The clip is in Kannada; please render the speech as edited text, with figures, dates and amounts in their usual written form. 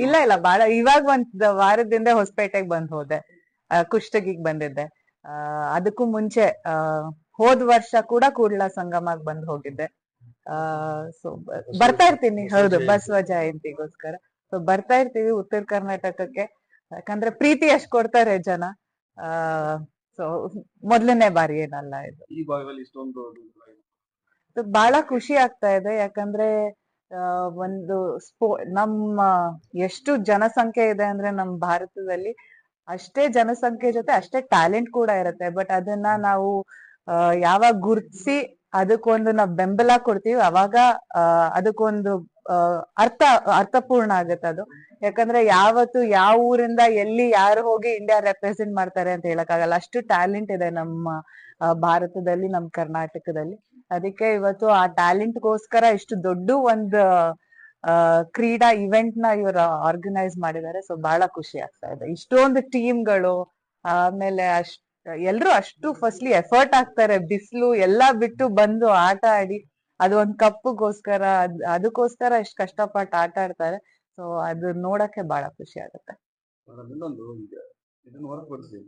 ಇಲ್ಲ ಇಲ್ಲ, ಬಾಳ ಇವಾಗ ಒಂದ್ ವಾರದಿಂದ ಹೊಸಪೇಟೆಗೆ ಬಂದ್ ಹೋದೆ. ಕುಷ್ಟಗಿಗ್ ಬಂದಿದ್ದೆ. ಅದಕ್ಕೂ ಮುಂಚೆ ಹೋದ್ ವರ್ಷ ಕೂಡ ಕೂಡ್ಲ ಸಂಗಮಗ್ ಬಂದ್ ಹೋಗಿದ್ದೆ. ಸೊ ಬರ್ತಾ ಇರ್ತೀನಿ. ಹೌದು, ಬಸವ ಜಯಂತಿಗೋಸ್ಕರ. ಸೊ ಬರ್ತಾ ಇರ್ತೀವಿ ಉತ್ತರ ಕರ್ನಾಟಕಕ್ಕೆ, ಯಾಕಂದ್ರೆ ಪ್ರೀತಿ ಅಷ್ಟ್ ಕೊಡ್ತಾರೆ ಜನ. ಆ ಸೊ ಮೊದ್ಲನೇ ಬಾರಿ ಏನಲ್ಲ ಇದು. ಈ ಭಾಗದಲ್ಲಿ ಇಷ್ಟೊಂದು ಬಹಳ ಖುಷಿ ಆಗ್ತಾ ಇದೆ, ಯಾಕಂದ್ರೆ ಒಂದು ನಮ್ಮ ಎಷ್ಟು ಜನಸಂಖ್ಯೆ ಇದೆ ಅಂದ್ರೆ ನಮ್ ಭಾರತದಲ್ಲಿ, ಅಷ್ಟೇ ಜನಸಂಖ್ಯೆ ಜೊತೆ ಅಷ್ಟೇ ಟ್ಯಾಲೆಂಟ್ ಕೂಡ ಇರುತ್ತೆ. ಬಟ್ ಅದನ್ನ ನಾವು ಯಾವಾಗ ಗುರ್ತಿಸಿ ಅದಕ್ಕೊಂದು ನಾವು ಬೆಂಬಲ ಕೊಡ್ತೀವಿ, ಅವಾಗ ಅದಕ್ಕೊಂದು ಅರ್ಥಪೂರ್ಣ ಆಗುತ್ತೆ ಅದು. ಯಾಕಂದ್ರೆ ಯಾವತ್ತು ಯಾವ ಊರಿಂದ ಎಲ್ಲಿ ಯಾರು ಹೋಗಿ ಇಂಡಿಯಾ ರೆಪ್ರೆಸೆಂಟ್ ಮಾಡ್ತಾರೆ ಅಂತ ಹೇಳಕ್ಕಾಗಲ್ಲ. ಅಷ್ಟು ಟ್ಯಾಲೆಂಟ್ ಇದೆ ನಮ್ಮ ಭಾರತದಲ್ಲಿ, ನಮ್ ಕರ್ನಾಟಕದಲ್ಲಿ. ಅದಕ್ಕೆ ಇವತ್ತು ಆ ಟ್ಯಾಲೆಂಟ್ಗೋಸ್ಕರ ಇಷ್ಟು ದೊಡ್ಡ ಒಂದು ಕ್ರೀಡಾ ಇವೆಂಟ್ ನ ಇವರು ಆರ್ಗನೈಸ್ ಮಾಡಿದ್ದಾರೆ. ಸೊ ಬಹಳ ಖುಷಿ ಆಗ್ತಾ ಇದೆ. ಇಷ್ಟೊಂದು ಟೀಮ್ಗಳು, ಆಮೇಲೆ ಎಲ್ರು ಅಷ್ಟು ಫಸ್ಟ್ಲಿ ಎಫರ್ಟ್ ಹಾಕ್ತಾರೆ, ಬಿಸಿಲು ಎಲ್ಲಾ ಬಿಟ್ಟು ಬಂದು ಆಟ ಆಡಿ ಅದು ಒಂದ್ ಕಪ್ಪಗೋಸ್ಕರ, ಅದಕ್ಕೋಸ್ಕರ ಎಷ್ಟು ಕಷ್ಟಪಟ್ಟು ಆಟ ಆಡ್ತಾರೆ. ಸೊ ಅದು ನೋಡಕ್ಕೆ ಬಹಳ ಖುಷಿ ಆಗುತ್ತೆ. ಇನ್ನೊಂದು ಈಗ ಇದನ್ನ ಹೊರತುಪಡಿಸಿ